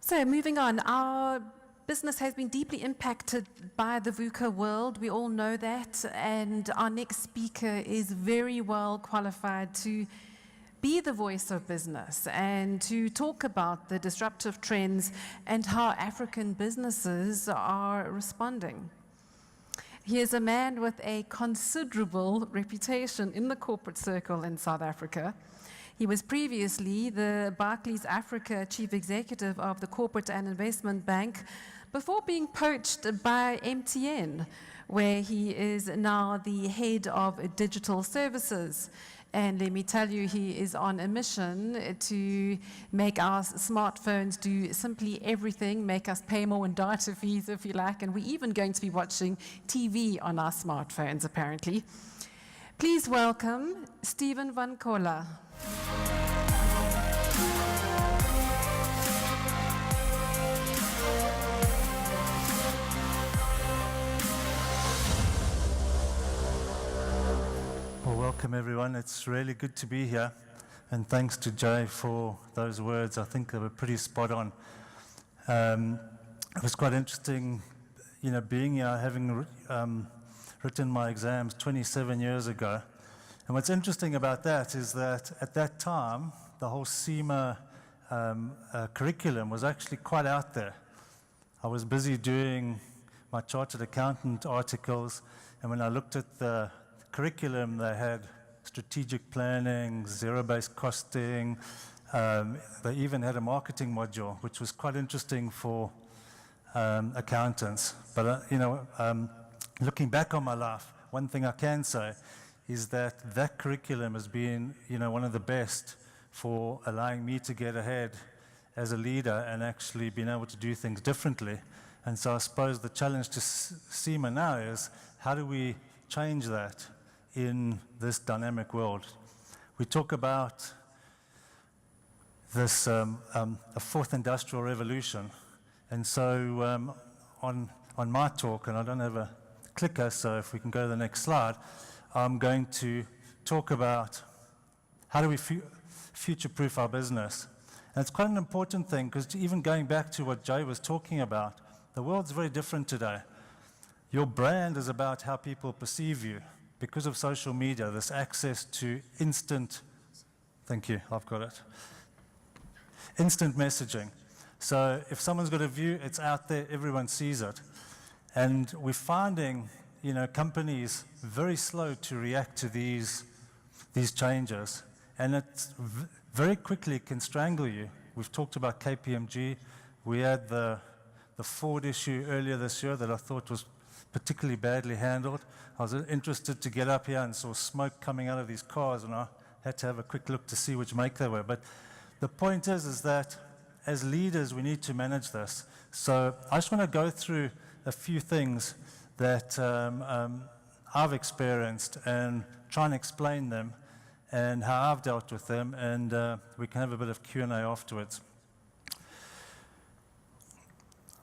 So moving on, our business has been deeply impacted by the VUCA world. We all know that. And our next speaker is very well qualified to be the voice of business and to talk about the disruptive trends and how African businesses are responding. He is a man with a considerable reputation in the corporate circle in South Africa. He was previously the Barclays Africa Chief Executive of the Corporate and Investment Bank before being poached by MTN, where he is now the head of digital services. And let me tell you, he is on a mission to make our smartphones do simply everything, make us pay more in data fees, if you like, and we're even going to be watching TV on our smartphones, apparently. Please welcome Stephen Van Coller. Well, welcome everyone. It's really good to be here, and thanks to Jay for those words. I think they were pretty spot on. It was quite interesting, being here, having written my exams 27 years ago. And what's interesting about that is that at that time, the whole SEMA curriculum was actually quite out there. I was busy doing my chartered accountant articles, and when I looked at the curriculum, they had strategic planning, zero-based costing. They even had a marketing module, which was quite interesting for accountants. But looking back on my life, one thing I can say is that curriculum has been, one of the best for allowing me to get ahead as a leader and actually being able to do things differently. And so I suppose the challenge to SEMA now is, how do we change that in this dynamic world? We talk about this a fourth industrial revolution. And so on my talk, and I don't have a clicker, so if we can go to the next slide, I'm going to talk about how do we future-proof our business. And it's quite an important thing, because even going back to what Jay was talking about, the world's very different today. Your brand is about how people perceive you. Because of social media, this access to instant, thank you, I've got it, instant messaging. So if someone's got a view, it's out there, everyone sees it. And we're finding, companies very slow to react to these changes. And it very quickly can strangle you. We've talked about KPMG. We had the Ford issue earlier this year that I thought was particularly badly handled. I was interested to get up here and saw smoke coming out of these cars, and I had to have a quick look to see which make they were. But the point is that as leaders, we need to manage this. So I just want to go through a few things that I've experienced and try and explain them and how I've dealt with them, and we can have a bit of Q&A afterwards.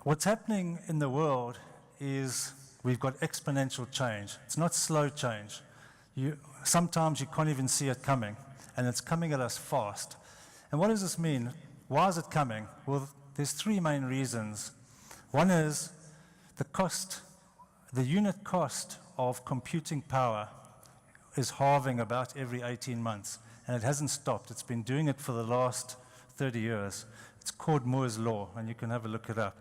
What's happening in the world is we've got exponential change. It's not slow change. Sometimes you can't even see it coming, and it's coming at us fast. And what does this mean? Why is it coming? Well, there's three main reasons. One is the unit cost of computing power is halving about every 18 months, and it hasn't stopped. It's been doing it for the last 30 years. It's called Moore's Law, and you can have a look it up.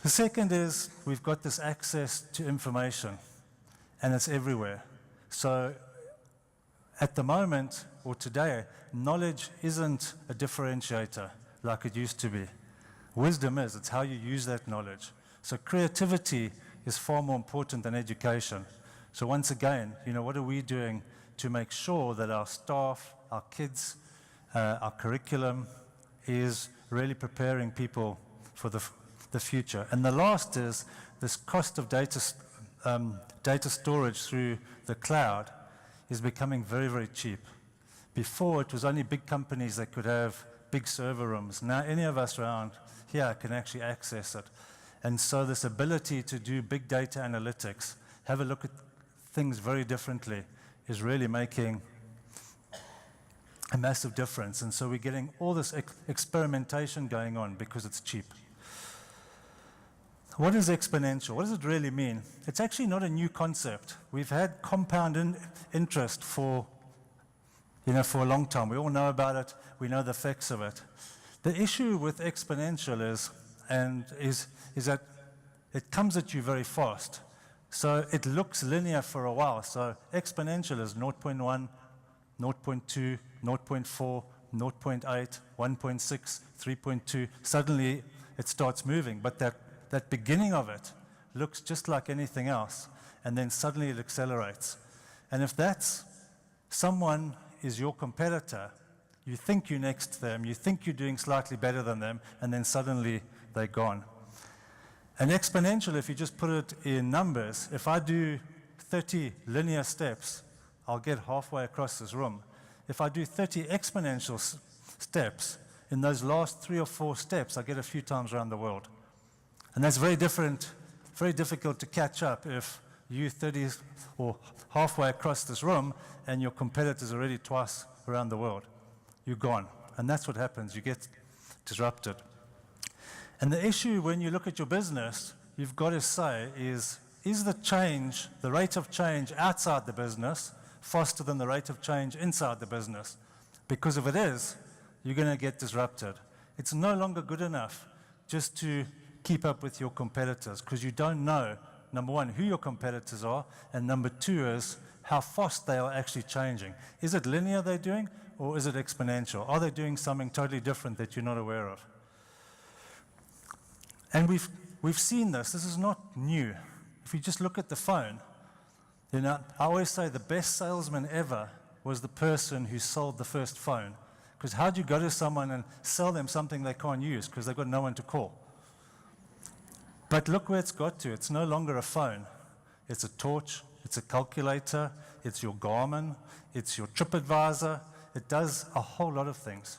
The second is we've got this access to information, and it's everywhere. So at the moment, or today, knowledge isn't a differentiator like it used to be. Wisdom is. It's how you use that knowledge. So creativity is far more important than education. So once again, what are we doing to make sure that our staff, our kids, our curriculum is really preparing people for the future? And the last is this cost of data storage through the cloud is becoming very, very cheap. Before, it was only big companies that could have big server rooms. Now any of us around here can actually access it. And so this ability to do big data analytics, have a look at things very differently, is really making a massive difference. And so we're getting all this experimentation going on because it's cheap. What is exponential? What does it really mean? It's actually not a new concept. We've had compound interest for a long time. We all know about it. We know the effects of it. The issue with exponential is that it comes at you very fast. So it looks linear for a while. So exponential is 0.1, 0.2, 0.4, 0.8, 1.6, 3.2. Suddenly it starts moving. But that beginning of it looks just like anything else. And then suddenly it accelerates. And if that's someone is your competitor, you think you're next to them, you think you're doing slightly better than them, and then suddenly they're gone. And exponential, if you just put it in numbers, if I do 30 linear steps, I'll get halfway across this room. If I do 30 exponential steps, in those last 3 or 4 steps, I get a few times around the world. And that's very difficult to catch up if you 30 or halfway across this room and your competitor's already twice around the world. You're gone. And that's what happens. You get disrupted. And the issue when you look at your business, you've got to say is the rate of change outside the business faster than the rate of change inside the business? Because if it is, you're going to get disrupted. It's no longer good enough just to keep up with your competitors because you don't know, number one, who your competitors are, and number two is how fast they are actually changing. Is it linear they're doing, or is it exponential? Are they doing something totally different that you're not aware of? And we've seen this. This is not new. If you just look at the phone, I always say the best salesman ever was the person who sold the first phone. Because how do you go to someone and sell them something they can't use because they've got no one to call? But look where it's got to. It's no longer a phone. It's a torch. It's a calculator. It's your Garmin. It's your TripAdvisor. It does a whole lot of things.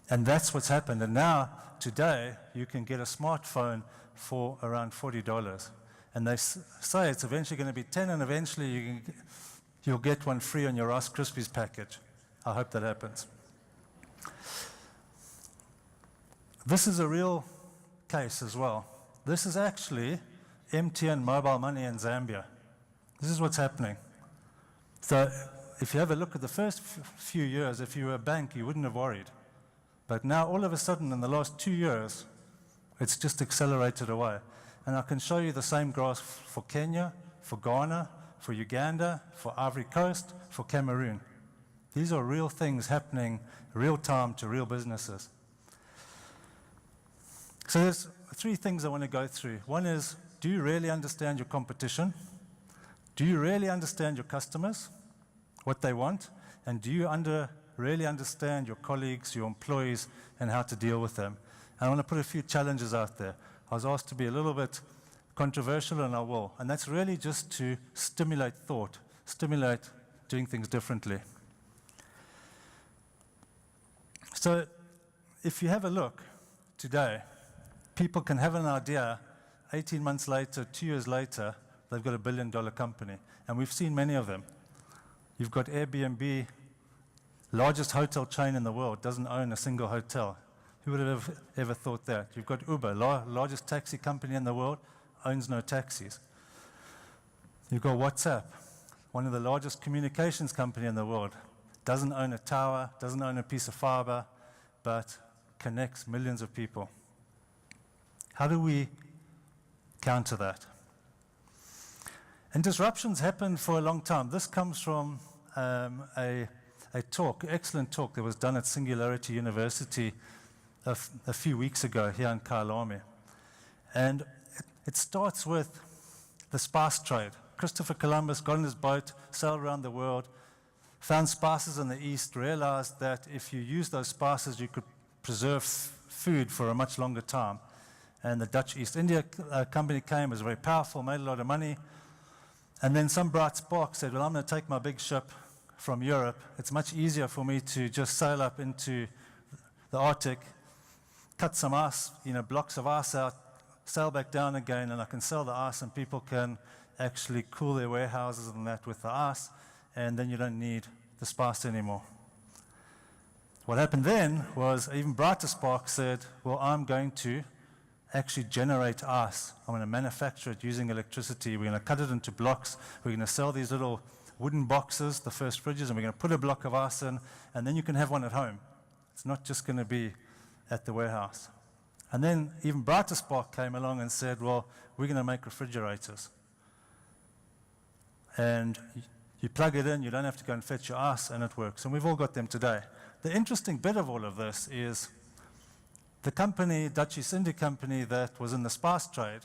And that's what's happened. And now, today, you can get a smartphone for around $40. And they say it's eventually going to be 10, and eventually you'll get one free on your Rice Krispies package. I hope that happens. This is a real case as well. This is actually MTN mobile money in Zambia. This is what's happening. So if you have a look at the first few years, if you were a bank, you wouldn't have worried. But now, all of a sudden, in the last 2 years, it's just accelerated away. And I can show you the same graph for Kenya, for Ghana, for Uganda, for Ivory Coast, for Cameroon. These are real things happening real time to real businesses. So there's 3 things I want to go through. One is, do you really understand your competition? Do you really understand your customers, what they want? And do you really understand your colleagues, your employees, and how to deal with them? And I want to put a few challenges out there. I was asked to be a little bit controversial, and I will. And that's really just to stimulate thought, stimulate doing things differently. So if you have a look today, people can have an idea, 18 months later, 2 years later, they've got $1 billion company. And we've seen many of them. You've got Airbnb, largest hotel chain in the world, doesn't own a single hotel. Who would have ever thought that? You've got Uber, largest taxi company in the world, owns no taxis. You've got WhatsApp, one of the largest communications company in the world, doesn't own a tower, doesn't own a piece of fiber, but connects millions of people. How do we counter that? And disruptions happen for a long time. This comes from a excellent talk that was done at Singularity University a few weeks ago here in Kyalami. And it starts with the spice trade. Christopher Columbus got on his boat, sailed around the world, found spices in the East, realized that if you use those spices, you could preserve food for a much longer time. And the Dutch East India Company came, was very powerful, made a lot of money. And then some bright spark said, well, I'm going to take my big ship from Europe. It's much easier for me to just sail up into the Arctic, cut some ice, blocks of ice out, sail back down again, and I can sell the ice, and people can actually cool their warehouses and that with the ice, and then you don't need the spice anymore. what happened then was even brighter spark said, well, I'm going to actually generate ice. I'm going to manufacture it using electricity. We're going to cut it into blocks. We're going to sell these little wooden boxes, the first fridges, and we're going to put a block of ice in, and then you can have one at home. It's not just going to be at the warehouse. And then even brighter spark came along and said, well, we're going to make refrigerators. And you plug it in, you don't have to go and fetch your ice, and it works. And we've all got them today. The interesting bit of all of this is the company, Dutch East India Company, that was in the spice trade,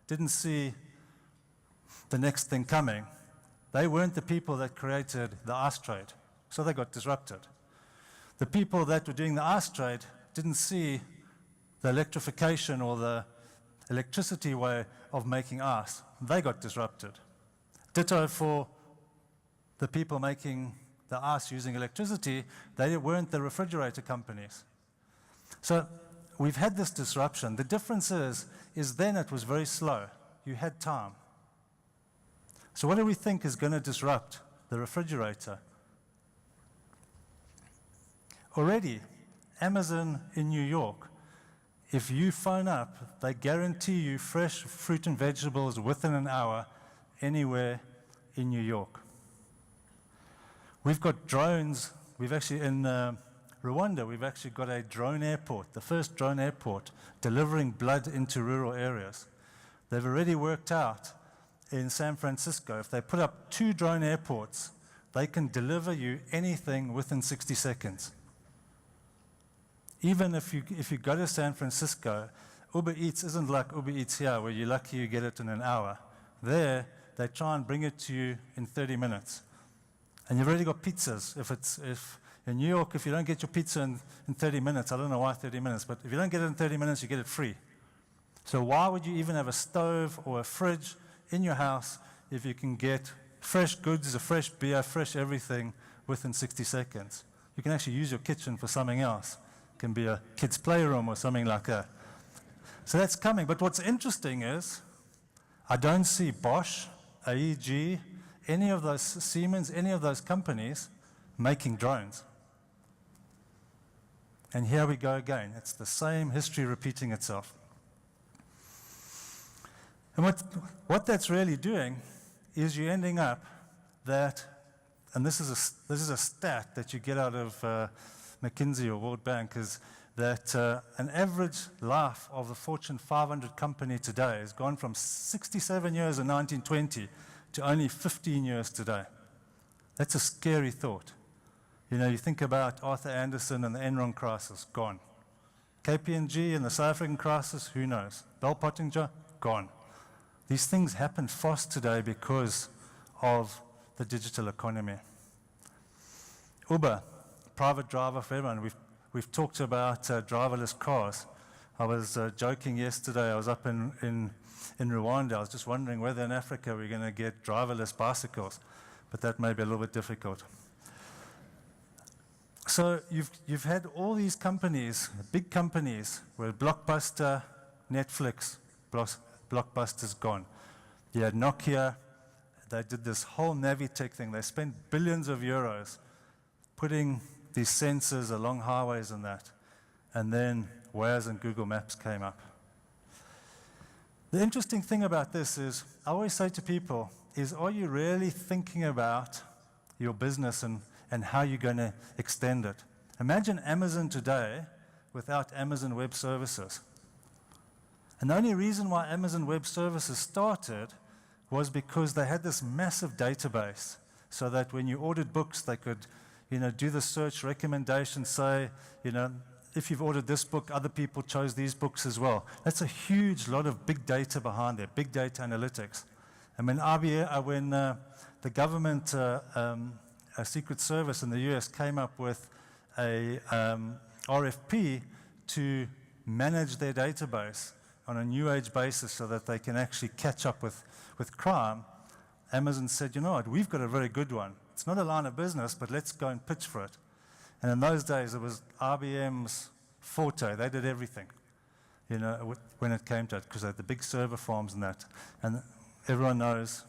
didn't see the next thing coming. They weren't the people that created the ice trade, so they got disrupted. The people that were doing the ice trade didn't see the electrification or the electricity way of making ice. They got disrupted. Ditto for the people making the ice using electricity. They weren't the refrigerator companies. So we've had this disruption. The difference is then it was very slow. You had time. So what do we think is going to disrupt the refrigerator? Already, Amazon in New York, if you phone up, they guarantee you fresh fruit and vegetables within an hour anywhere in New York. We've got drones. We've actually, in Rwanda, we've actually got a drone airport, the first drone airport, delivering blood into rural areas. They've already worked out in San Francisco, if they put up 2 drone airports, they can deliver you anything within 60 seconds. Even if you go to San Francisco, Uber Eats isn't like Uber Eats here, where you're lucky you get it in an hour. There, they try and bring it to you in 30 minutes. And you've already got pizzas. If in New York, if you don't get your pizza in 30 minutes, I don't know why 30 minutes, but if you don't get it in 30 minutes, you get it free. So why would you even have a stove or a fridge in your house if you can get fresh goods, a fresh beer, fresh everything within 60 seconds? You can actually use your kitchen for something else. It can be a kid's playroom or something like that. So that's coming. But what's interesting is I don't see Bosch, AEG, any of those, Siemens, any of those companies making drones. And here we go again. It's the same history repeating itself. And what that's really doing is you're ending up that, and this is a stat that you get out of McKinsey or World Bank, is that an average life of a Fortune 500 company today has gone from 67 years in 1920 to only 15 years today. That's a scary thought. You know, you think about Arthur Andersen and the Enron crisis, gone. KPMG and the South African crisis, who knows? Bell Pottinger, gone. These things happen fast today because of the digital economy. Uber, private driver for everyone. We've talked about driverless cars. I was joking yesterday. I was up in Rwanda. I was just wondering whether in Africa we're going to get driverless bicycles, but that may be a little bit difficult. So you've had all these companies, big companies, where Blockbuster, Netflix, Blockbuster's gone. You had Nokia. They did this whole Navitech thing. They spent billions of euros putting these sensors along highways and that. And then Waze and Google Maps came up. The interesting thing about this is, I always say to people, is are you really thinking about your business and how you're going to extend it? Imagine Amazon today without Amazon Web Services. And the only reason why Amazon Web Services started was because they had this massive database so that when you ordered books, they could, do the search recommendations, say, if you've ordered this book, other people chose these books as well. That's a huge lot of big data behind there, big data analytics. And when the government, a Secret Service in the US came up with a RFP to manage their database on a new age basis so that they can actually catch up with crime, Amazon said, you know what, we've got a very good one. It's not a line of business, but let's go and pitch for it. And in those days, it was IBM's forte. They did everything, when it came to it, because they had the big server farms and that. And everyone knows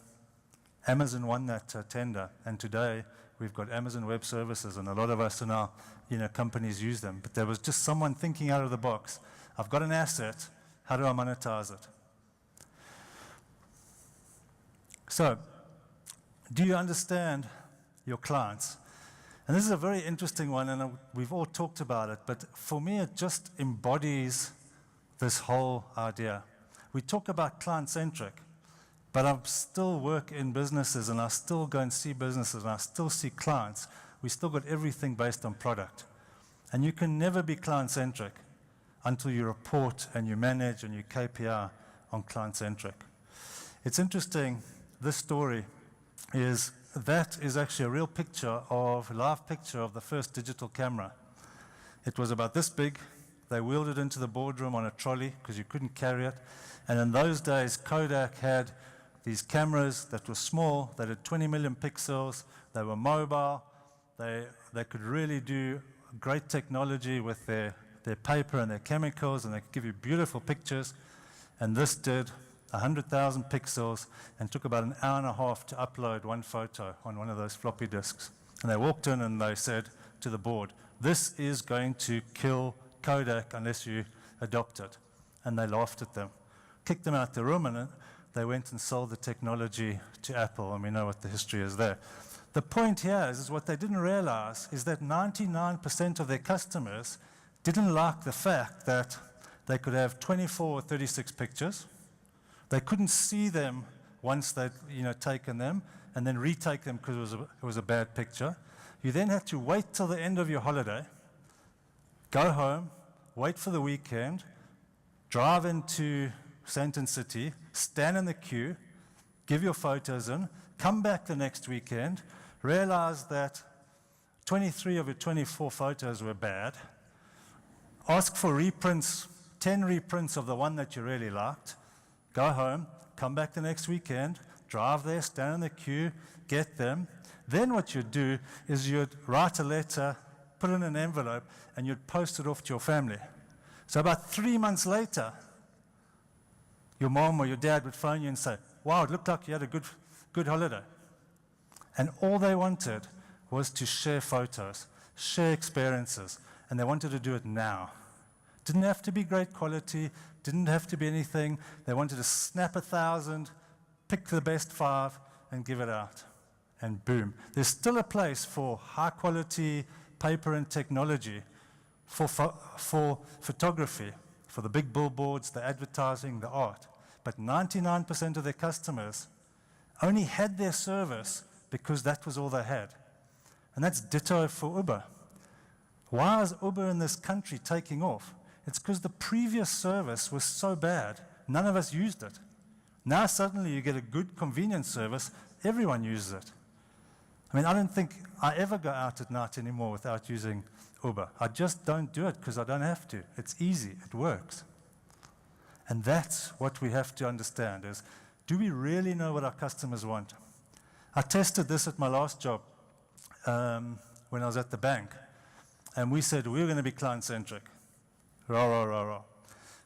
Amazon won that tender, and today We've got Amazon Web Services, and a lot of us in our companies use them. But there was just someone thinking out of the box. I've got an asset. How do I monetize it? So, do you understand your clients? And this is a very interesting one, and we've all talked about it, but for me it just embodies this whole idea. We talk about client-centric, but I still work in businesses, and I still go and see businesses, and I still see clients. We still got everything based on product. And you can never be client-centric until you report and you manage and you KPI on client-centric. It's interesting, this story is actually a real picture live picture of the first digital camera. It was about this big. They wheeled it into the boardroom on a trolley because you couldn't carry it. And in those days, Kodak had these cameras that were small, that had 20 million pixels, they were mobile, they could really do great technology with their paper and their chemicals, and they could give you beautiful pictures. And this did 100,000 pixels and took about an hour and a half to upload one photo on one of those floppy disks. And they walked in and they said to the board, "This is going to kill Kodak unless you adopt it." And they laughed at them, kicked them out the room, and they went and sold the technology to Apple, and we know what the history is there. The point here is what they didn't realize is that 99% of their customers didn't like the fact that they could have 24 or 36 pictures. They couldn't see them once they'd taken them and then retake them because it was a bad picture. You then had to wait till the end of your holiday, go home, wait for the weekend, drive into Sandton City, stand in the queue, give your photos in, come back the next weekend, realize that 23 of your 24 photos were bad, ask for reprints, 10 reprints of the one that you really liked, go home, come back the next weekend, drive there, stand in the queue, get them. Then what you'd do is you'd write a letter, put it in an envelope, and you'd post it off to your family. So about 3 months later, your mom or your dad would phone you and say, "Wow, it looked like you had a good holiday." And all they wanted was to share photos, share experiences, and they wanted to do it now. Didn't have to be great quality, didn't have to be anything. They wanted to snap 1,000, pick the best 5, and give it out. And boom. There's still a place for high quality paper and technology, for photography, for the big billboards, the advertising, the art. But 99% of their customers only had their service because that was all they had. And that's ditto for Uber. Why is Uber in this country taking off? It's because the previous service was so bad, none of us used it. Now suddenly you get a good convenience service, everyone uses it. I mean, I don't think I ever go out at night anymore without using Uber. I just don't do it because I don't have to. It's easy, it works. And that's what we have to understand is, do we really know what our customers want? I tested this at my last job when I was at the bank. And we said we were going to be client-centric. Rah, rah, rah, rah.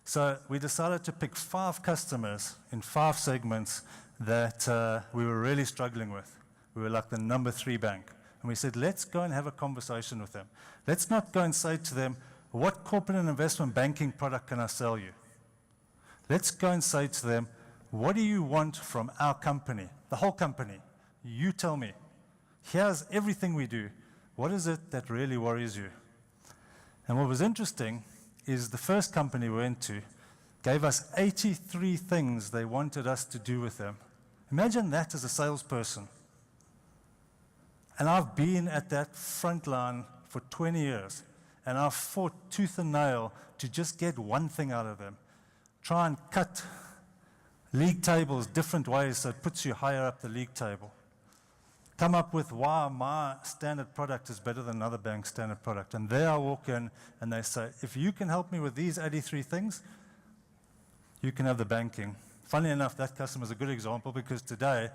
So we decided to pick 5 customers in 5 segments that we were really struggling with. We were like the number 3 bank. And we said, let's go and have a conversation with them. Let's not go and say to them, what corporate and investment banking product can I sell you? Let's go and say to them, what do you want from our company, the whole company? You tell me. Here's everything we do. What is it that really worries you? And what was interesting is the first company we went to gave us 83 things they wanted us to do with them. Imagine that as a salesperson. And I've been at that front line for 20 years, and I've fought tooth and nail to just get one thing out of them. Try and cut league tables different ways so it puts you higher up the league table. Come up with why my standard product is better than another bank's standard product. And there I walk in and they say, if you can help me with these 83 things, you can have the banking. Funnily enough, that customer is a good example because today,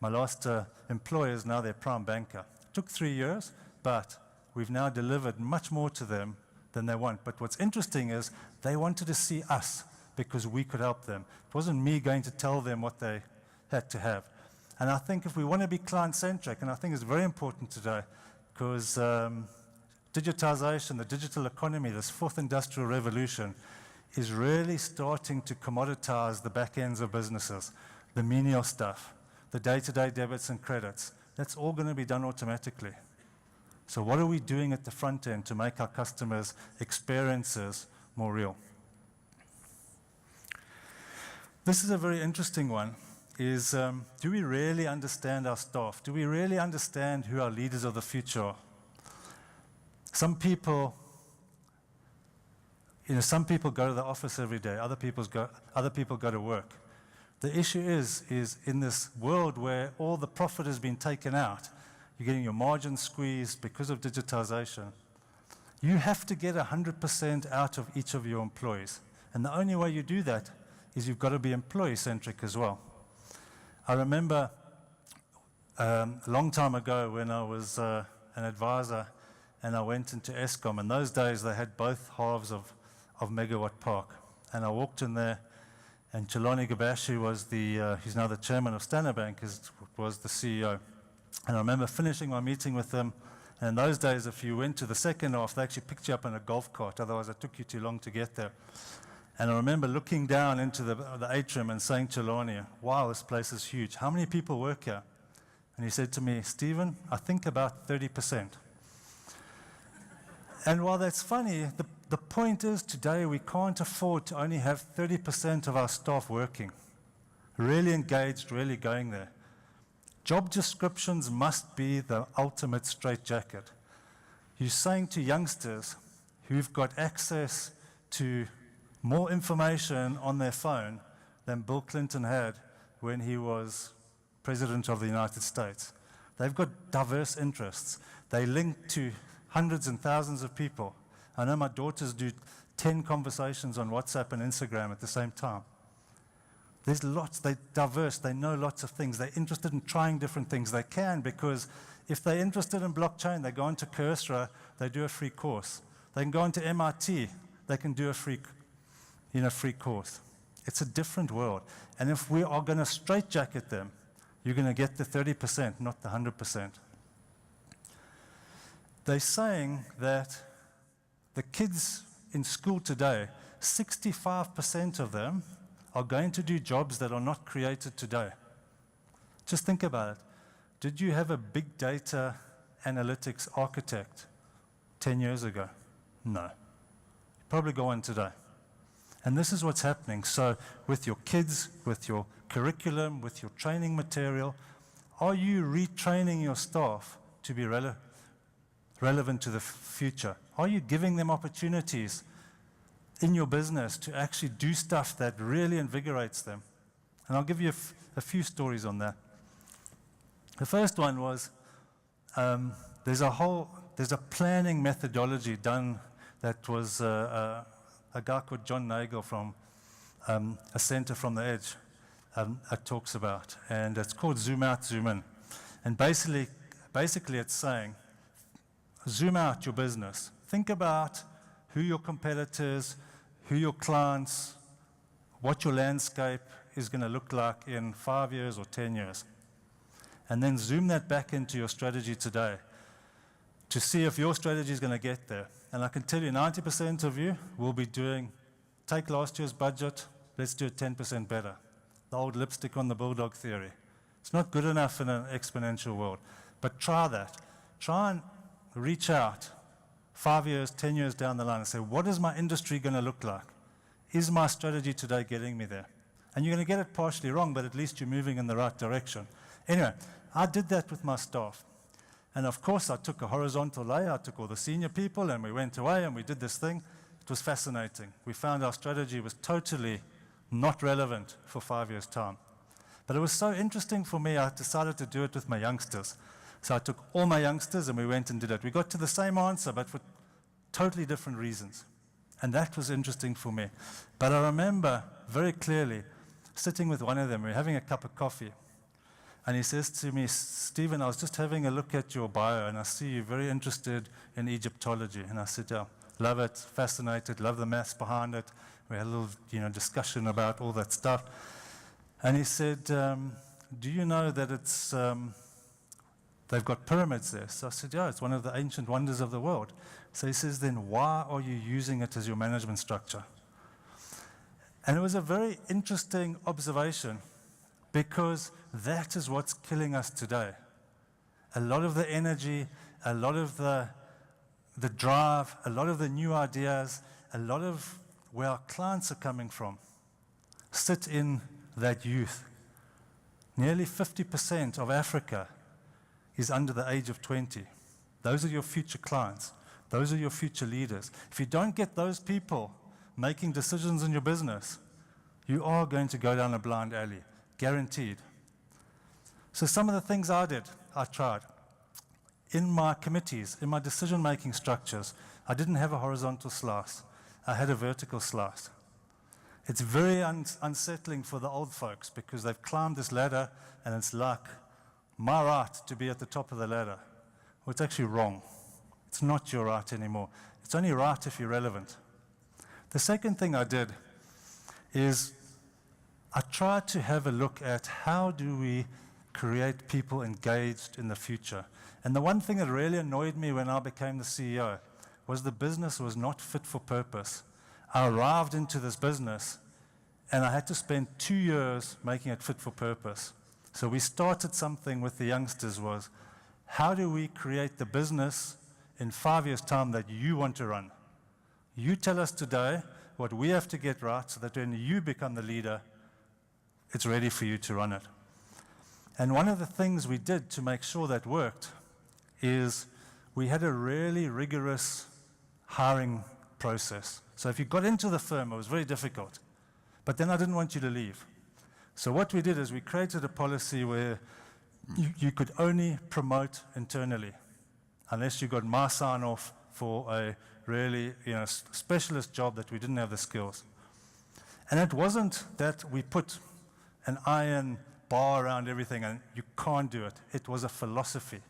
my last employer is now their prime banker. It took 3 years, but we've now delivered much more to them than they want. But what's interesting is they wanted to see us because we could help them. It wasn't me going to tell them what they had to have. And I think if we want to be client-centric, and I think it's very important today, because digitization, the digital economy, this fourth industrial revolution, is really starting to commoditize the back ends of businesses, the menial stuff, the day-to-day debits and credits. That's all going to be done automatically. So what are we doing at the front end to make our customers' experiences more real? This is a very interesting one, is do we really understand our staff? Do we really understand who our leaders of the future are? Some people go to the office every day, other people go to work. The issue is in this world where all the profit has been taken out, you're getting your margins squeezed because of digitization. You have to get 100% out of each of your employees. And the only way you do that is you've got to be employee-centric as well. I remember a long time ago when I was an advisor and I went into Eskom. In those days, they had both halves of Megawatt Park. And I walked in there, and Chelani Gabashi was he's now the chairman of Standard Bank, was the CEO. And I remember finishing my meeting with him, and in those days, if you went to the second half, they actually picked you up in a golf cart, otherwise it took you too long to get there. And I remember looking down into the atrium and saying to Chelani, wow, this place is huge. How many people work here? And he said to me, Stephen, I think about 30%. And while that's funny, the point is today we can't afford to only have 30% of our staff working, really engaged, really going there. Job descriptions must be the ultimate straitjacket. You're saying to youngsters who've got access to more information on their phone than Bill Clinton had when he was President of the United States. They've got diverse interests. They link to hundreds and thousands of people. I know my daughters do 10 conversations on WhatsApp and Instagram at the same time. There's lots, they're diverse, they know lots of things, they're interested in trying different things. They can, because if they're interested in blockchain, they go into Coursera, they do a free course. They can go into MIT, they can do a free course. It's a different world. And if we are going to straitjacket them, you're going to get the 30%, not the 100%. They're saying that the kids in school today, 65% of them are going to do jobs that are not created today. Just think about it. Did you have a big data analytics architect 10 years ago? No. You probably go on today. And this is what's happening. So with your kids, with your curriculum, with your training material, are you retraining your staff to be relevant to the future? Are you giving them opportunities in your business to actually do stuff that really invigorates them? And I'll give you a few stories on that. The first one was there's a planning methodology done that was a guy called John Nagel from a center from the edge talks about, and it's called Zoom Out, Zoom In. And basically it's saying, zoom out your business. Think about who your competitors, who your clients, what your landscape is going to look like in 5 years or 10 years. And then zoom that back into your strategy today to see if your strategy is going to get there. And I can tell you 90% of you will be take last year's budget, let's do it 10% better. The old lipstick on the bulldog theory. It's not good enough in an exponential world. But try that. Try and reach out 5 years, 10 years down the line and say, what is my industry going to look like? Is my strategy today getting me there? And you're going to get it partially wrong, but at least you're moving in the right direction. Anyway, I did that with my staff. And of course, I took a horizontal layer. I took all the senior people, and we went away, and we did this thing. It was fascinating. We found our strategy was totally not relevant for 5 years' time. But it was so interesting for me, I decided to do it with my youngsters. So I took all my youngsters, and we went and did it. We got to the same answer, but for totally different reasons. And that was interesting for me. But I remember very clearly sitting with one of them. We were having a cup of coffee. And he says to me, Stephen, I was just having a look at your bio, and I see you're very interested in Egyptology. And I said, yeah, love it, fascinated, love the maths behind it. We had a little discussion about all that stuff. And he said, do you know that it's, they've got pyramids there? So I said, yeah, it's one of the ancient wonders of the world. So he says, then why are you using it as your management structure? And it was a very interesting observation, because that is what's killing us today. A lot of the energy, a lot of the drive, a lot of the new ideas, a lot of where our clients are coming from sit in that youth. Nearly 50% of Africa is under the age of 20. Those are your future clients. Those are your future leaders. If you don't get those people making decisions in your business, you are going to go down a blind alley, guaranteed. So some of the things I did, I tried. In my committees, in my decision-making structures, I didn't have a horizontal slice. I had a vertical slice. It's very unsettling for the old folks, because they've climbed this ladder and it's like my right to be at the top of the ladder. Well, it's actually wrong. It's not your right anymore. It's only right if you're relevant. The second thing I did is I tried to have a look at how do we create people engaged in the future. And the one thing that really annoyed me when I became the CEO was the business was not fit for purpose. I arrived into this business and I had to spend 2 years making it fit for purpose. So we started something with the youngsters was, how do we create the business in 5 years' time that you want to run? You tell us today what we have to get right so that when you become the leader, it's ready for you to run it. And one of the things we did to make sure that worked is we had a really rigorous hiring process. So if you got into the firm, it was very difficult. But then I didn't want you to leave. So what we did is we created a policy where you could only promote internally, unless you got my sign-off for a really specialist job that we didn't have the skills. And it wasn't that we put an iron bar around everything and you can't do it. It was a philosophy.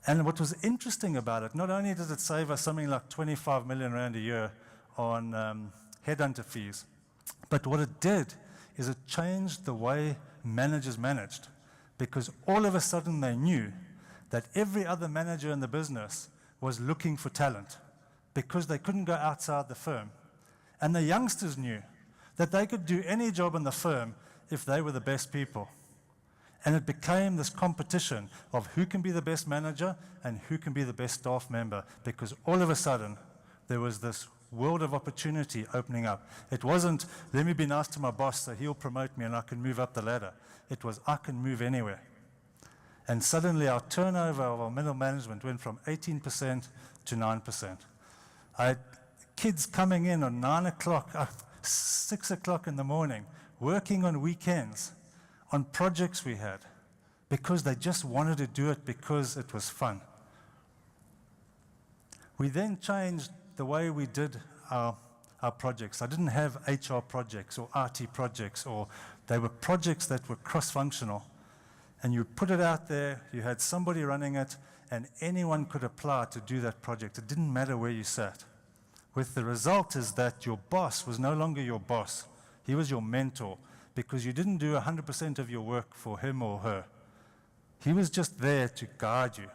And what was interesting about it, not only does it save us something like 25 million rand a year on headhunter fees, but what it did is it changed the way managers managed, because all of a sudden they knew that every other manager in the business was looking for talent because they couldn't go outside the firm. And the youngsters knew that they could do any job in the firm if they were the best people. And it became this competition of who can be the best manager and who can be the best staff member, because all of a sudden there was this world of opportunity opening up. It wasn't, let me be nice to my boss so he'll promote me and I can move up the ladder. It was, I can move anywhere. And suddenly our turnover of our middle management went from 18% to 9%. I had kids coming in on 9 o'clock, 6 o'clock in the morning, working on weekends, on projects we had, because they just wanted to do it because it was fun. We then changed the way we did our projects. I didn't have HR projects or RT projects, or they were projects that were cross-functional. And you put it out there, you had somebody running it, and anyone could apply to do that project. It didn't matter where you sat. With the result is that your boss was no longer your boss. He was your mentor, because you didn't do 100% of your work for him or her. He was just there to guide you.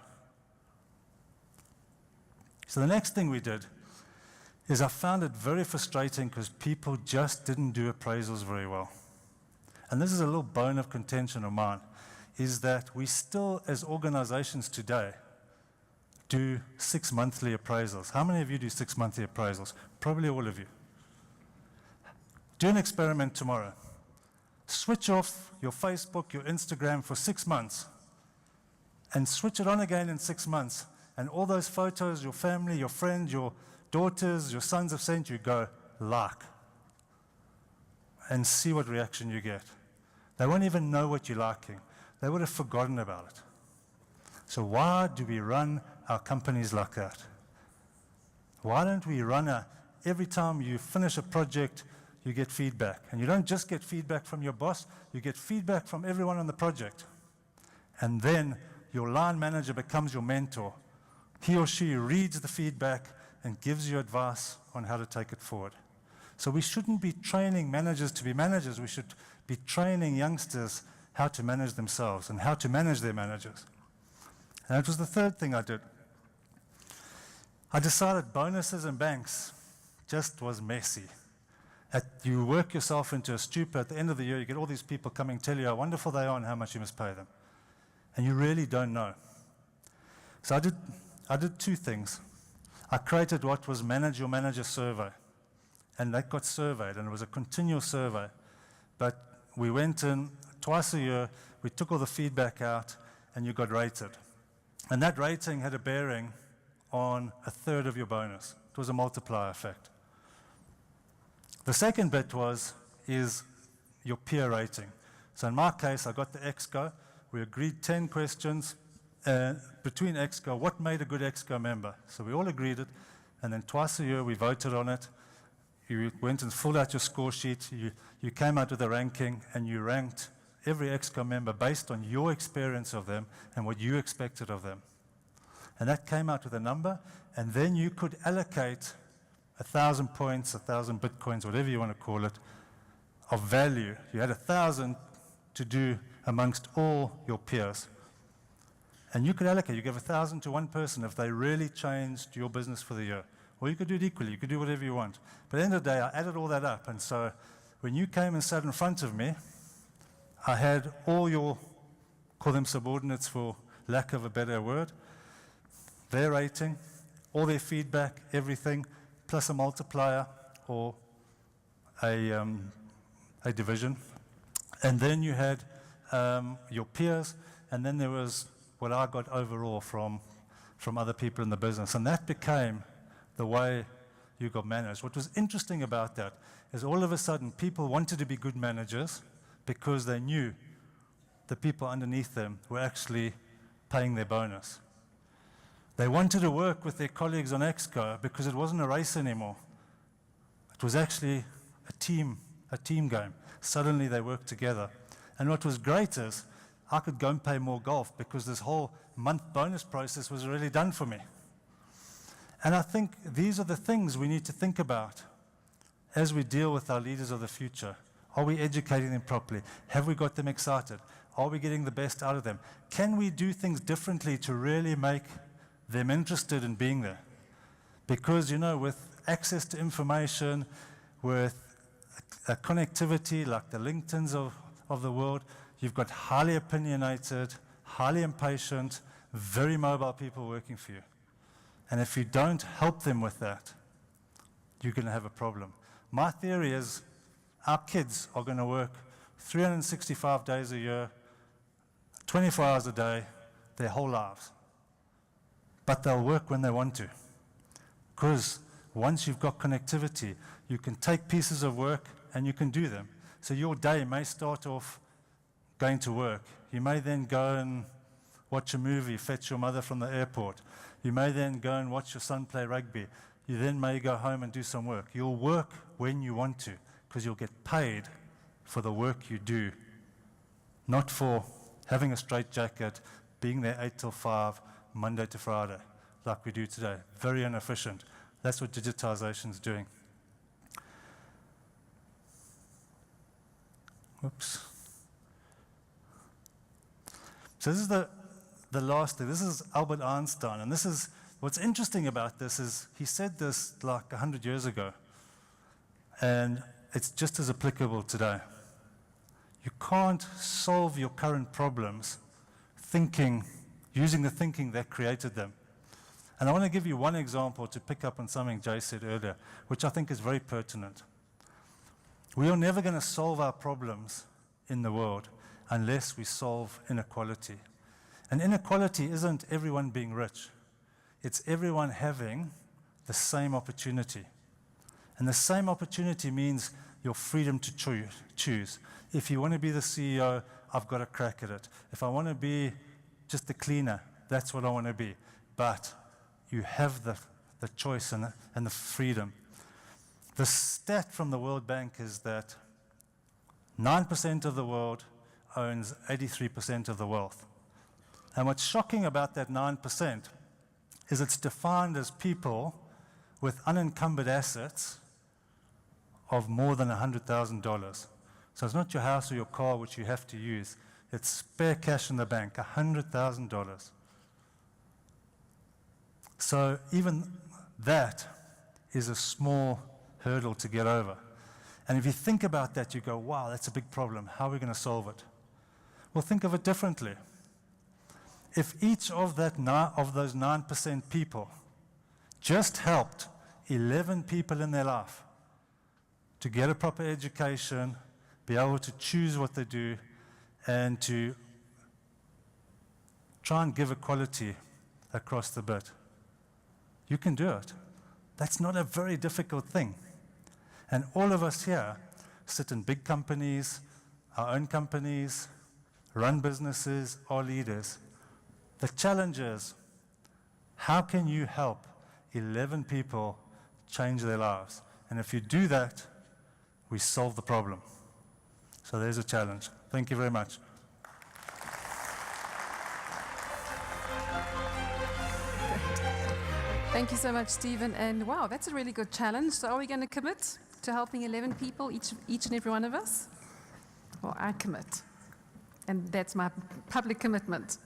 So the next thing we did is I found it very frustrating because people just didn't do appraisals very well. And this is a little bone of contention of mine, is that we still, as organizations today, do 6 monthly appraisals. How many of you do 6 monthly appraisals? Probably all of you. Do an experiment tomorrow. Switch off your Facebook, your Instagram for 6 months, and switch it on again in 6 months. And all those photos your family, your friends, your daughters, your sons have sent you, go like, and see what reaction you get. They won't even know what you're liking. They would have forgotten about it. So why do we run our companies like that? Why don't we run every time you finish a project, you get feedback. And you don't just get feedback from your boss, you get feedback from everyone on the project. And then your line manager becomes your mentor. He or she reads the feedback and gives you advice on how to take it forward. So we shouldn't be training managers to be managers. We should be training youngsters how to manage themselves and how to manage their managers. And it was the third thing I did. I decided bonuses and banks just was messy. You work yourself into a stupor. At the end of the year, you get all these people coming tell you how wonderful they are and how much you must pay them. And you really don't know. So I did two things. I created what was Manage Your Manager survey. And that got surveyed, and it was a continual survey. But we went in twice a year, we took all the feedback out, and you got rated. And that rating had a bearing on a third of your bonus. It was a multiplier effect. The second bit is your peer rating. So in my case, I got the ExCo. We agreed 10 questions between ExCo, what made a good ExCo member. So we all agreed it, and then twice a year we voted on it. You went and filled out your score sheet. You came out with a ranking, and you ranked every ExCo member based on your experience of them and what you expected of them. And that came out with a number, and then you could allocate 1,000 points, 1,000 bitcoins, whatever you want to call it, of value. You had 1,000 to do amongst all your peers. And you could allocate, you give 1,000 to one person if they really changed your business for the year. Or you could do it equally, you could do whatever you want. But at the end of the day, I added all that up. And so when you came and sat in front of me, I had all your, call them subordinates for lack of a better word, their rating, all their feedback, everything, plus a multiplier or a division. And then you had your peers, and then there was what I got overall from other people in the business. And that became the way you got managed. What was interesting about that is all of a sudden people wanted to be good managers because they knew the people underneath them were actually paying their bonus. They wanted to work with their colleagues on ExCo because it wasn't a race anymore. It was actually a team game. Suddenly they worked together. And what was great is I could go and play more golf because this whole month bonus process was already done for me. And I think these are the things we need to think about as we deal with our leaders of the future. Are we educating them properly? Have we got them excited? Are we getting the best out of them? Can we do things differently to really make them interested in being there? Because, you know, with access to information, with a connectivity like the LinkedIns of the world, you've got highly opinionated, highly impatient, very mobile people working for you. And if you don't help them with that, you're going to have a problem. My theory is our kids are going to work 365 days a year, 24 hours a day, their whole lives. But they'll work when they want to. Because once you've got connectivity, you can take pieces of work and you can do them. So your day may start off going to work. You may then go and watch a movie, fetch your mother from the airport. You may then go and watch your son play rugby. You then may go home and do some work. You'll work when you want to because you'll get paid for the work you do, not for having a straitjacket, being there 8 till 5, Monday to Friday, like we do today. Very inefficient. That's what digitization is doing. Whoops. So this is the last thing. This is Albert Einstein. And this is, what's interesting about this is he said this like 100 years ago. And it's just as applicable today. You can't solve your current problems using the thinking that created them. And I want to give you one example to pick up on something Jay said earlier, which I think is very pertinent. We are never going to solve our problems in the world unless we solve inequality. And inequality isn't everyone being rich. It's everyone having the same opportunity. And the same opportunity means your freedom to choose. If you want to be the CEO, I've got a crack at it. If I want to be just the cleaner, that's what I want to be. But you have the choice and the freedom. The stat from the World Bank is that 9% of the world owns 83% of the wealth. And what's shocking about that 9% is it's defined as people with unencumbered assets of more than $100,000. So it's not your house or your car which you have to use. It's spare cash in the bank, $100,000. So even that is a small hurdle to get over. And if you think about that, you go, wow, that's a big problem. How are we going to solve it? Well, think of it differently. If each of those 9% people just helped 11 people in their life to get a proper education, be able to choose what they do, and to try and give equality across the bit, you can do it. That's not a very difficult thing. And all of us here sit in big companies, our own companies, run businesses, are leaders. The challenge is, how can you help 11 people change their lives? And if you do that, we solve the problem. So there's a challenge. Thank you very much. Thank you so much, Stephen. And wow, that's a really good challenge. So are we going to commit to helping 11 people, each and every one of us? Well, I commit. And that's my public commitment.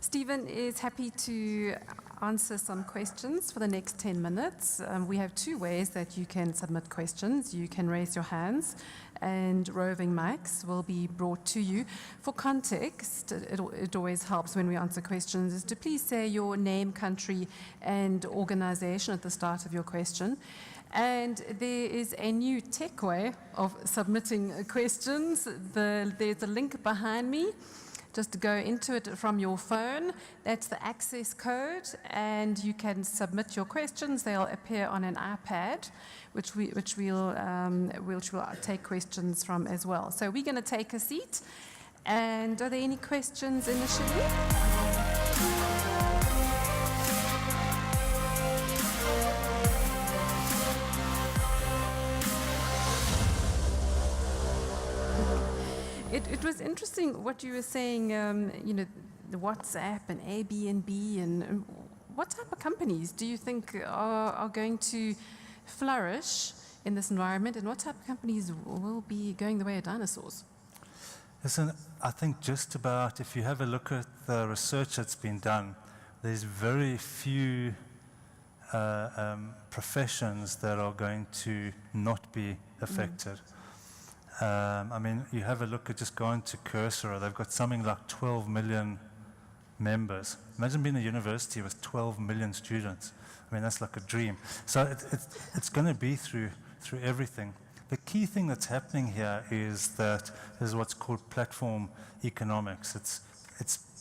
Stephen is happy to answer some questions for the next 10 minutes. We have two ways that you can submit questions. You can raise your hands, and roving mics will be brought to you. For context, it always helps when we answer questions is to please say your name, country, and organization at the start of your question. And there is a new tech way of submitting questions. There's a link behind me. Just go into it from your phone. That's the access code, and you can submit your questions. They'll appear on an iPad, which we'll take questions from as well. So we're going to take a seat. And are there any questions initially? It was interesting what you were saying, the WhatsApp and Airbnb, and what type of companies do you think are going to flourish in this environment, and what type of companies will be going the way of dinosaurs? Listen, I think just about, if you have a look at the research that's been done, there's very few professions that are going to not be affected. I mean, you have a look at just going to Coursera, they've got something like 12 million members. Imagine being a university with 12 million students. I mean, that's like a dream. So it's going to be through everything. The key thing that's happening here is what's called platform economics. It's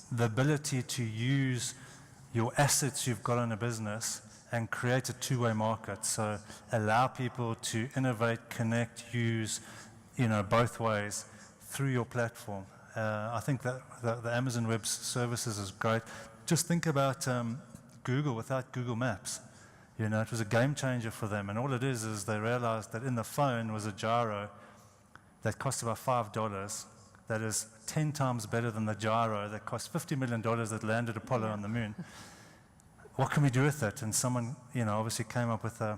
the ability to use your assets you've got in a business and create a two-way market. So allow people to innovate, connect, use, both ways through your platform. I think that the Amazon Web Services is great. Just think about Google without Google Maps. It was a game changer for them. And all it is they realized that in the phone was a gyro that cost about $5. That is 10 times better than the gyro that cost $50 million that landed Apollo on the moon. What can we do with it? And someone, obviously came up with a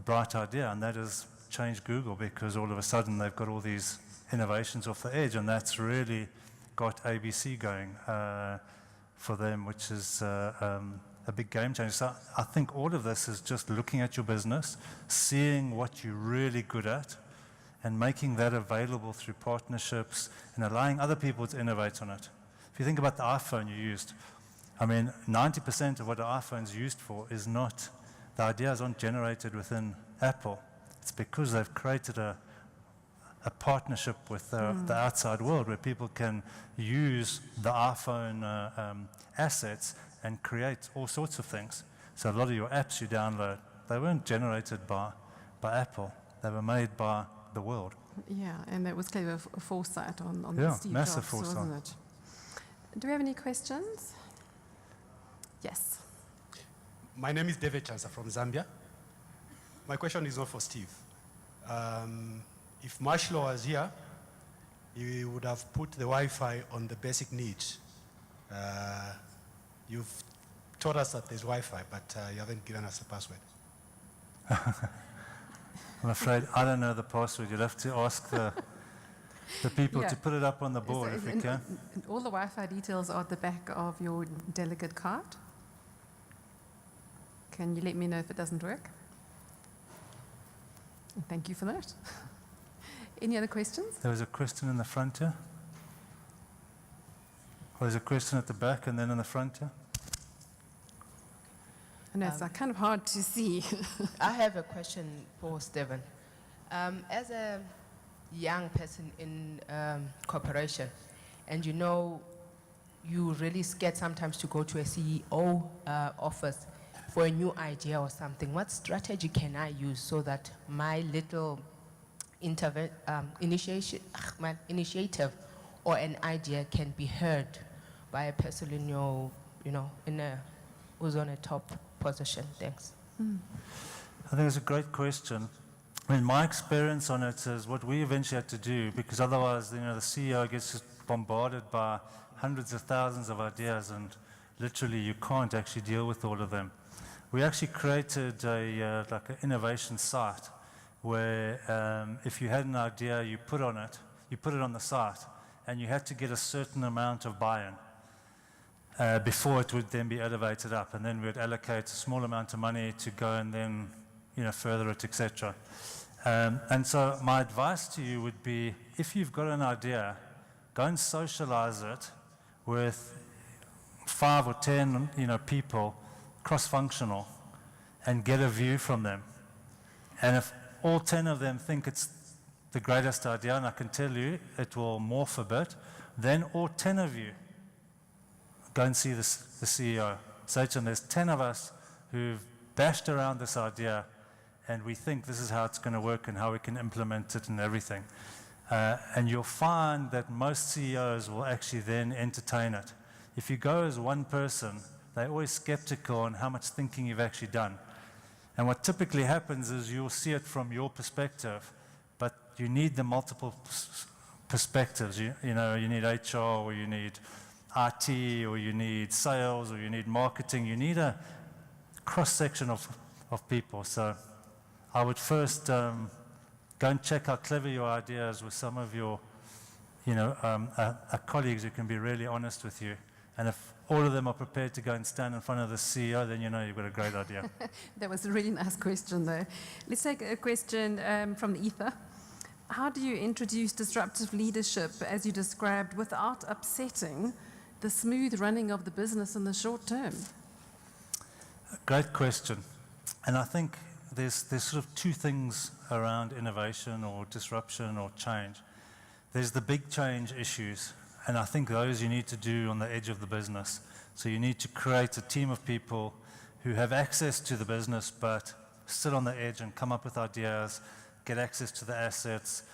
bright idea, and that is change Google, because all of a sudden they've got all these innovations off the edge, and that's really got ABC going for them, which is a big game changer. So I think all of this is just looking at your business, seeing what you're really good at, and making that available through partnerships and allowing other people to innovate on it. If you think about the iPhone you used, 90% of what the iPhone's used for is not, the ideas aren't generated within Apple. It's because they've created a partnership with the outside world where people can use the iPhone assets and create all sorts of things. So a lot of your apps you download, they weren't generated by Apple. They were made by the world. Yeah, and that was clever foresight on Steve massive Jobs, foresight. wasn't it? Do we have any questions? Yes. My name is David Chansa from Zambia. My question is not for Steve. If Marshall was here, he would have put the Wi-Fi on the basic needs. You've taught us that there's Wi-Fi, but you haven't given us a password. I'm afraid I don't know the password. You'll have to ask the the people Yeah. to put it up on the board if we can. And all the Wi-Fi details are at the back of your delegate card. Can you let me know if it doesn't work? Thank you for that. Any other questions? There was a question in the front here. Or there's a question at the back and then in the front here. I know it's kind of hard to see. I have a question for Stephen. As a young person in corporation, and you know, you really scared sometimes to go to a CEO office for a new idea or something. What strategy can I use so that my little initiative or an idea can be heard by a person in your, who's on a top position? Thanks. I think it's a great question. I mean, my experience on it is what we eventually had to do, because otherwise, the CEO gets just bombarded by hundreds of thousands of ideas, and literally you can't actually deal with all of them. We actually created like an innovation site where if you had an idea, you put it on the site, and you had to get a certain amount of buy-in before it would then be elevated up, and then we would allocate a small amount of money to go and then further it, etc. And so my advice to you would be, if you've got an idea, go and socialize it with 5 or 10 people, cross-functional, and get a view from them. And if all 10 of them think it's the greatest idea, and I can tell you it will morph a bit, then all 10 of you go and see the CEO. Say to him, there's 10 of us who've bashed around this idea, and we think this is how it's going to work and how we can implement it and everything. And you'll find that most CEOs will actually then entertain it. If you go as one person, they're always skeptical on how much thinking you've actually done. And what typically happens is you'll see it from your perspective, but you need the multiple perspectives. You need HR, or you need IT, or you need sales, or you need marketing. You need a cross-section of people. So I would first go and check how clever your idea is with some of your colleagues who can be really honest with you. And if all of them are prepared to go and stand in front of the CEO, then you know you've got a great idea. That was a really nice question, though. Let's take a question from the ether. How do you introduce disruptive leadership, as you described, without upsetting the smooth running of the business in the short term? Great question. And I think there's sort of two things around innovation or disruption or change. There's the big change issues, and I think those you need to do on the edge of the business. So you need to create a team of people who have access to the business but sit on the edge and come up with ideas, get access to the assets,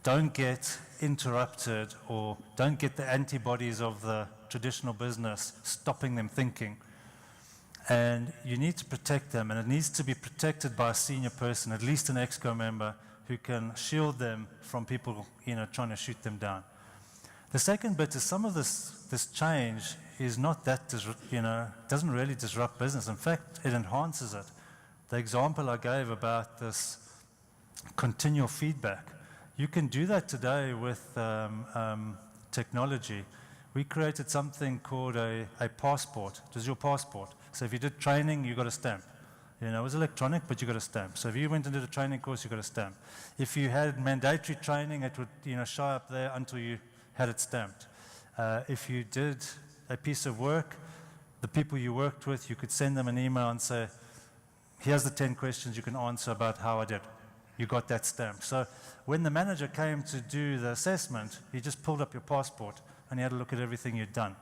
don't get interrupted or don't get the antibodies of the traditional business stopping them thinking. And you need to protect them, and it needs to be protected by a senior person, at least an ExCo member, who can shield them from people trying to shoot them down. The second bit is some of this change is not that, doesn't really disrupt business. In fact, it enhances it. The example I gave about this continual feedback, you can do that today with technology. We created something called a passport. It was your passport. So if you did training, you got a stamp. It was electronic, but you got a stamp. So if you went and did a training course, you got a stamp. If you had mandatory training, it would show up there until you had it stamped. If you did a piece of work, the people you worked with, you could send them an email and say, here's the 10 questions you can answer about how I did. You got that stamp. So when the manager came to do the assessment, he just pulled up your passport and he had a look at everything you'd done.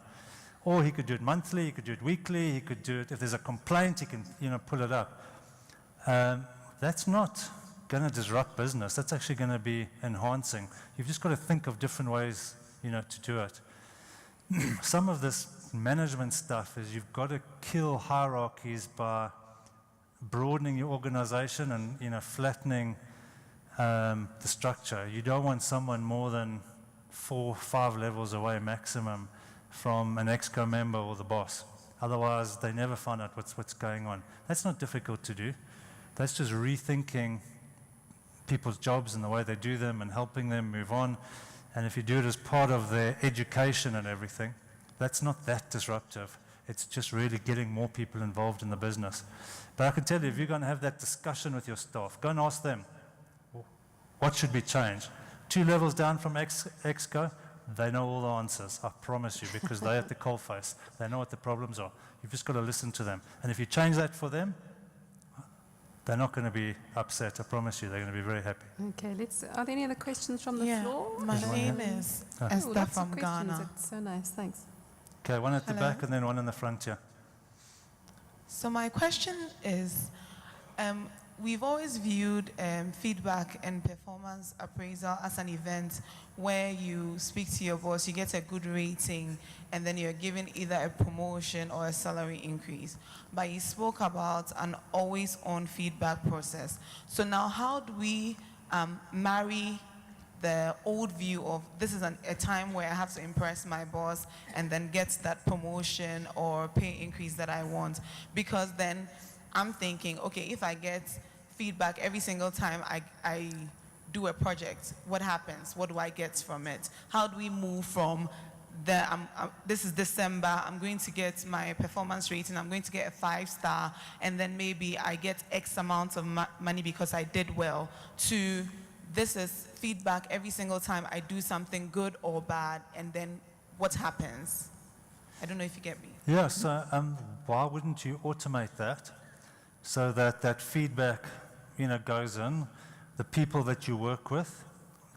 Or he could do it monthly, he could do it weekly, he could do it, if there's a complaint, he can pull it up. That's not going to disrupt business. That's actually going to be enhancing. You've just got to think of different ways to do it. Some of this management stuff is you've got to kill hierarchies by broadening your organization and flattening the structure. You don't want someone more than 4 or 5 levels away maximum from an ExCo member or the boss. Otherwise, they never find out what's going on. That's not difficult to do. That's just rethinking people's jobs and the way they do them and helping them move on. And if you do it as part of their education and everything, that's not that disruptive. It's just really getting more people involved in the business. But I can tell you, if you're going to have that discussion with your staff, go and ask them, what should be changed? 2 levels down from Exco, they know all the answers, I promise you, because they're at the coalface. They know what the problems are. You've just got to listen to them. And if you change that for them, they're not going to be upset, I promise you. They're going to be very happy. Okay, are there any other questions from the floor? My name is Esther Lots from of questions. Ghana. It's so nice, thanks. Okay, one at the Hello. back and then one in the front here. So my question is, we've always viewed feedback and performance appraisal as an event where you speak to your boss, you get a good rating, and then you're given either a promotion or a salary increase. But you spoke about an always-on feedback process. So now how do we marry the old view of this is a time where I have to impress my boss and then get that promotion or pay increase that I want? Because then I'm thinking, okay, if I get feedback every single time I do a project, what happens? What do I get from it? How do we move from this is December, I'm going to get my performance rating, I'm going to get a 5-star, and then maybe I get X amount of money because I did well, to this is feedback every single time I do something good or bad, and then what happens? I don't know if you get me. Yeah, so why wouldn't you automate that so that that feedback, goes in, the people that you work with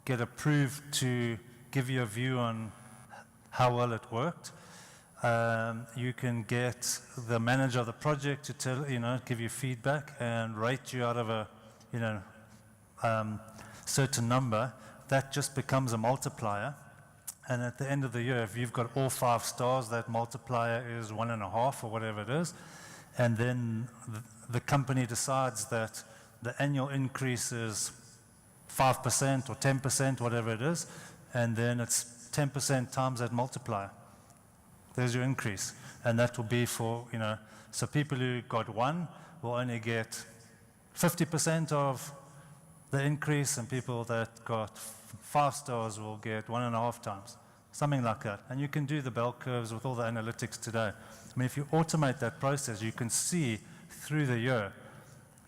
get approved to give you a view on how well it worked. You can get the manager of the project to tell, give you feedback and rate you out of a, certain number. That just becomes a multiplier. And at the end of the year, if you've got all 5 stars, that multiplier is 1.5 or whatever it is. And then the company decides that the annual increase is 5% or 10%, whatever it is. And then it's 10% times that multiplier. There's your increase. And that will be for, so people who got 1 will only get 50% of the increase, and people that got 5 stars will get 1.5 times, something like that. And you can do the bell curves with all the analytics today. I mean, if you automate that process, you can see through the year,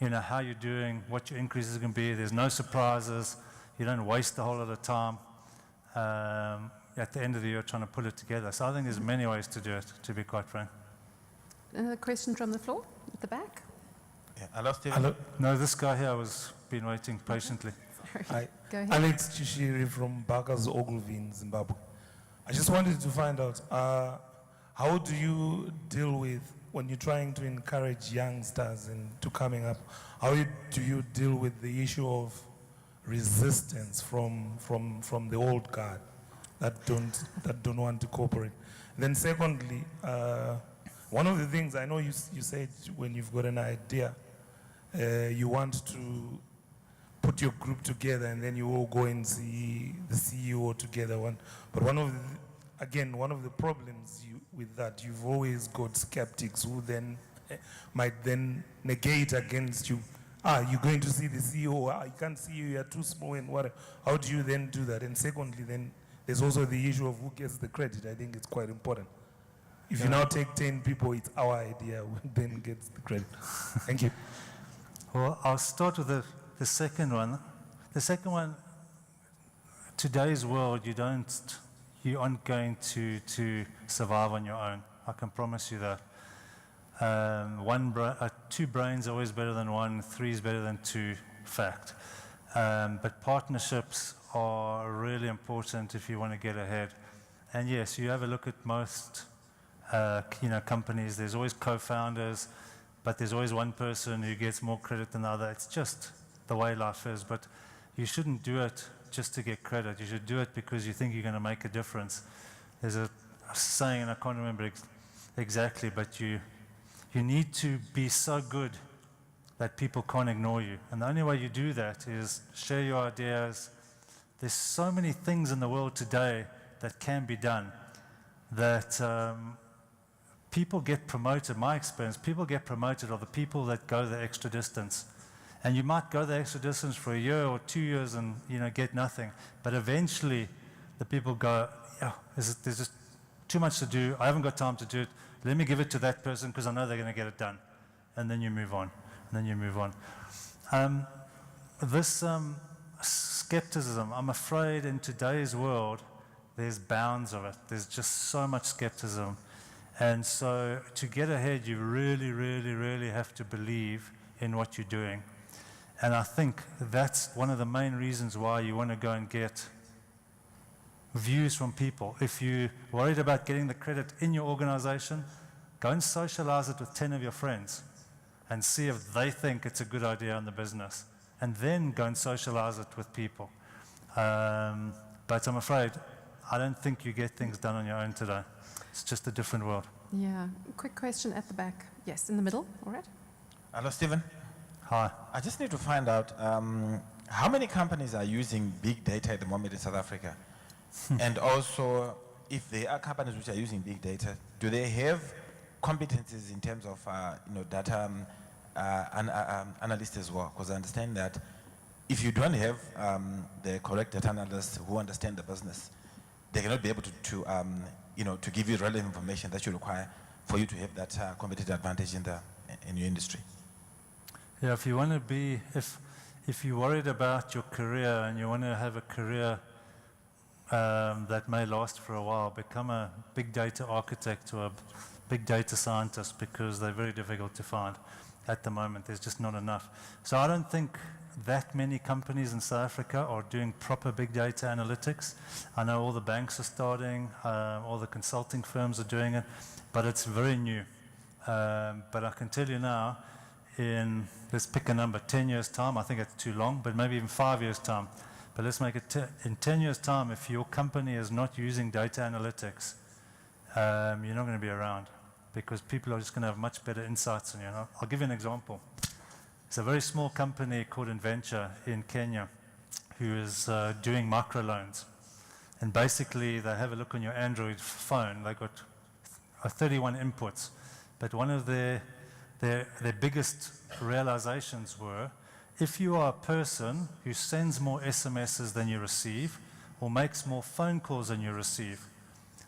how you're doing, what your increases can be. There's no surprises. You don't waste a whole lot of time at the end of the year trying to put it together. So I think there's many ways to do it, to be quite frank. Another question from the floor at the back? Yeah, hello, Stephen. Hello? No, this guy here has been waiting patiently. Sorry. Go ahead. Alex Chishiri from Bakas Ogilvy in Zimbabwe. I just wanted to find out, how do you deal with, when you're trying to encourage youngsters to coming up, how do you deal with the issue of resistance from the old guard that don't want to cooperate? Then secondly, one of the things I know you said when you've got an idea, you want to put your group together and then you all go and see the CEO together. But one of the problems with that, you've always got skeptics who then might then negate against you. You're going to see the CEO. I can't see you. You're too small and whatever. How do you then do that? And secondly, then there's also the issue of who gets the credit. I think it's quite important. If you now take 10 people, it's our idea, who then gets the credit. Thank you. Well, I'll start with the second one. The second one, today's world, you aren't going to survive on your own. I can promise you that. 2 brains are always better than 1, 3 is better than 2, fact. But partnerships are really important if you want to get ahead. And yes, you have a look at most companies, there's always co-founders, but there's always one person who gets more credit than the other. It's just the way life is. But you shouldn't do it just to get credit. You should do it because you think you're going to make a difference. There's a saying, and I can't remember exactly, but you need to be so good that people can't ignore you. And the only way you do that is share your ideas. There's so many things in the world today that can be done that people get promoted. My experience, people get promoted are the people that go the extra distance. And you might go the extra distance for a year or 2 years and, get nothing. But eventually, the people go, yeah, there's just too much to do. I haven't got time to do it. Let me give it to that person because I know they're going to get it done. And then you move on. This skepticism, I'm afraid in today's world, there's bounds of it. There's just so much skepticism. And so to get ahead, you really, really, really have to believe in what you're doing. And I think that's one of the main reasons why you want to go and get views from people. If you're worried about getting the credit in your organization, go and socialize it with 10 of your friends and see if they think it's a good idea in the business. And then go and socialize it with people. But I'm afraid, I don't think you get things done on your own today. It's just a different world. Yeah. Quick question at the back. Yes, in the middle. All right. Hello, Stephen. Hi. I just need to find out how many companies are using big data at the moment in South Africa? And also, if there are companies which are using big data, do they have competencies in terms of data analysts as well? Because I understand that if you don't have the correct data analysts who understand the business, they cannot be able to give you relevant information that you require for you to have that competitive advantage in your industry. Yeah, if you want to be, if you're worried about your career and you want to have a career that may last for a while, become a big data architect or a big data scientist, because they're very difficult to find at the moment. There's just not enough. So I don't think that many companies in South Africa are doing proper big data analytics. I know all the banks are starting, all the consulting firms are doing it, but it's very new. But I can tell you now, let's pick a number, 10 years' time, I think it's too long, but maybe even 5 years' time. But let's make it in 10 years' time, if your company is not using data analytics, you're not going to be around, because people are just going to have much better insights on you. I'll give you an example. It's a very small company called Inventure in Kenya who is doing microloans. And basically, they have a look on your Android phone. They've got 31 inputs. But one of their biggest realizations were, if you are a person who sends more SMSs than you receive or makes more phone calls than you receive,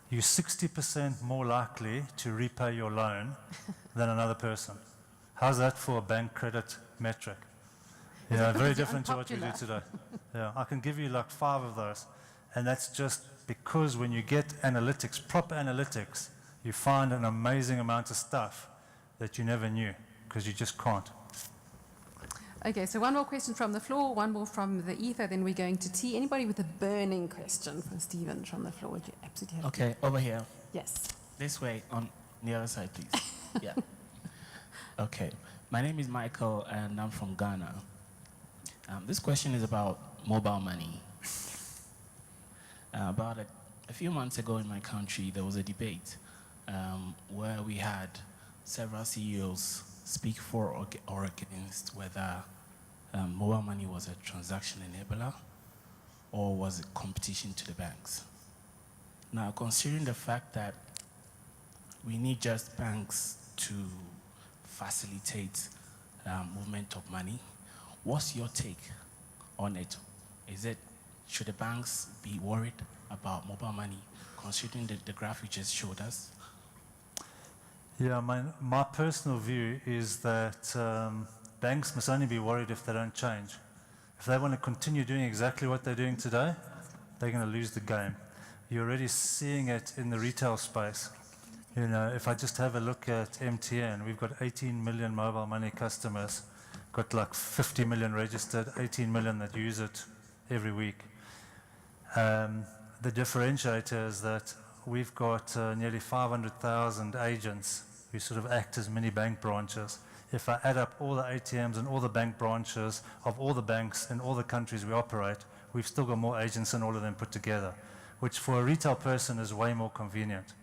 you're 60% more likely to repay your loan than another person. How's that for a bank credit metric? Yeah, very different to what we do today. Yeah, I can give you like 5 of those. And that's just because when you get analytics, proper analytics, you find an amazing amount of stuff that you never knew, because you just can't. Okay, so one more question from the floor, one more from the ether, then we're going to tea. Anybody with a burning question for Stephen from the floor? Would you absolutely have Okay, over here. Yes. This way, on the other side, please. Yeah. Okay. My name is Michael, and I'm from Ghana. This question is about mobile money. About a few months ago in my country, there was a debate where we had several CEOs speak for or against whether mobile money was a transaction enabler or was it competition to the banks. Now, considering the fact that we need just banks to facilitate movement of money, what's your take on it? Should the banks be worried about mobile money, considering the graph you just showed us? Yeah, my personal view is that banks must only be worried if they don't change. If they want to continue doing exactly what they're doing today, they're going to lose the game. You're already seeing it in the retail space. You know, if I just have a look at MTN, we've got 18 million mobile money customers, got like 50 million registered, 18 million that use it every week. The differentiator is that we've got nearly 500,000 agents who sort of act as mini bank branches. If I add up all the ATMs and all the bank branches of all the banks in all the countries we operate, we've still got more agents than all of them put together, which for a retail person is way more convenient.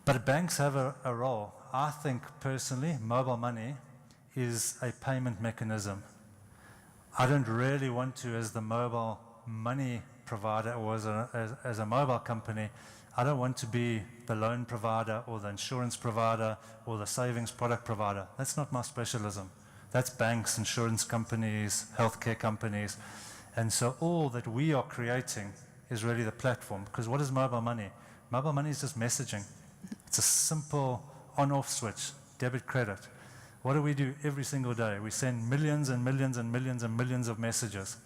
But banks have a role. I think personally, mobile money is a payment mechanism. I don't really want to, as the mobile money provider or as a mobile company, I don't want to be the loan provider or the insurance provider or the savings product provider. That's not my specialism. That's banks, insurance companies, healthcare companies. And so all that we are creating is really the platform. Because what is mobile money? Mobile money is just messaging. It's a simple on-off switch, debit, credit. What do we do every single day? We send millions and millions and millions and millions of messages.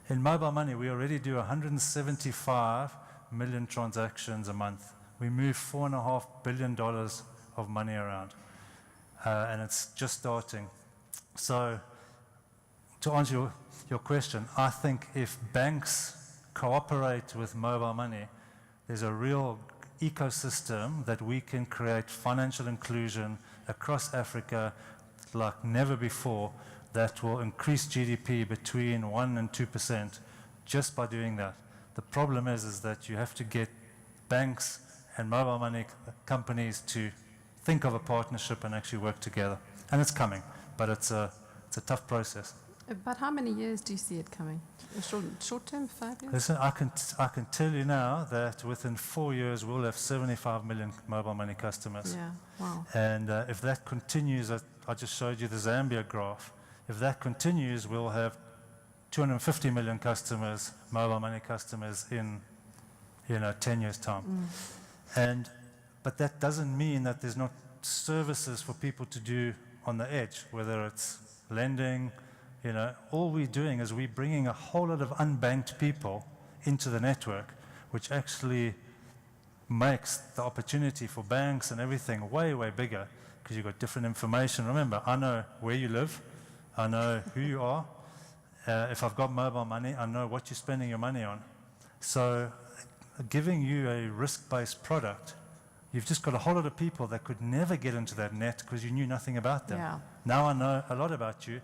In mobile money, we already do 175 million transactions a month. We move $4.5 billion of money around. And it's just starting. So to answer your question, I think if banks cooperate with mobile money, there's a real ecosystem that we can create financial inclusion across Africa like never before that will increase GDP between 1 and 2% just by doing that. The problem is that you have to get banks and mobile money companies to think of a partnership and actually work together. And it's coming, but it's a tough process. About how many years do you see it coming? Short term, 5 years? Listen, I can tell you now that within 4 years we'll have 75 million mobile money customers. Yeah, wow. And if that continues, I just showed you the Zambia graph. If that continues, we'll have 250 million customers, mobile money customers in 10 years' time. But that doesn't mean that there's not services for people to do on the edge, whether it's lending. All we're doing is we're bringing a whole lot of unbanked people into the network, which actually makes the opportunity for banks and everything way, way bigger because you've got different information. Remember, I know where you live. I know who you are. If I've got mobile money, I know what you're spending your money on. So giving you a risk-based product, you've just got a whole lot of people that could never get into that net because you knew nothing about them. Yeah. Now I know a lot about you.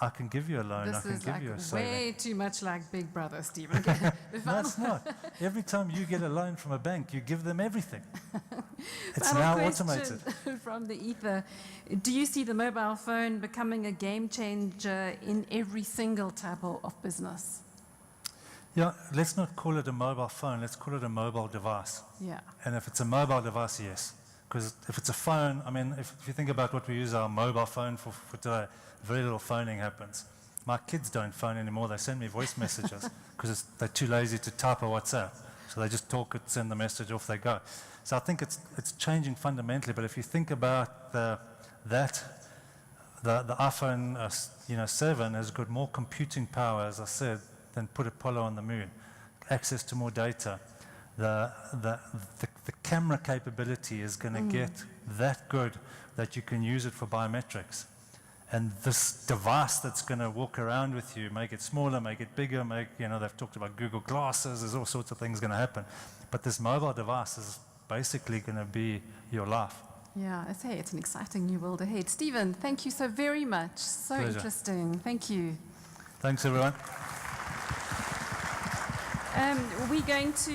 I can give you a loan. This I can is give like you a saving. way too much like Big Brother, Stephen. No, it's not. Every time you get a loan from a bank, you give them everything. It's Final now question automated. from the ether. Do you see the mobile phone becoming a game changer in every single type of business? Yeah, let's not call it a mobile phone. Let's call it a mobile device. Yeah. And if it's a mobile device, yes. Because if it's a phone, I mean, if you think about what we use our mobile phone for today, very little phoning happens. My kids don't phone anymore. They send me voice messages because they're too lazy to type a WhatsApp. So they just talk it, send the message, off they go. So I think it's changing fundamentally. But if you think about the iPhone 7 has got more computing power, as I said, than put Apollo on the moon. Access to more data. The camera capability is going to get that good that you can use it for biometrics. And this device that's going to walk around with you, make it smaller, make it bigger, they've talked about Google Glasses, there's all sorts of things going to happen. But this mobile device is basically going to be your life. Yeah, I say it's an exciting new world ahead. Stephen, thank you so very much. So Pleasure. interesting. Thank you. Thanks, everyone. We're going to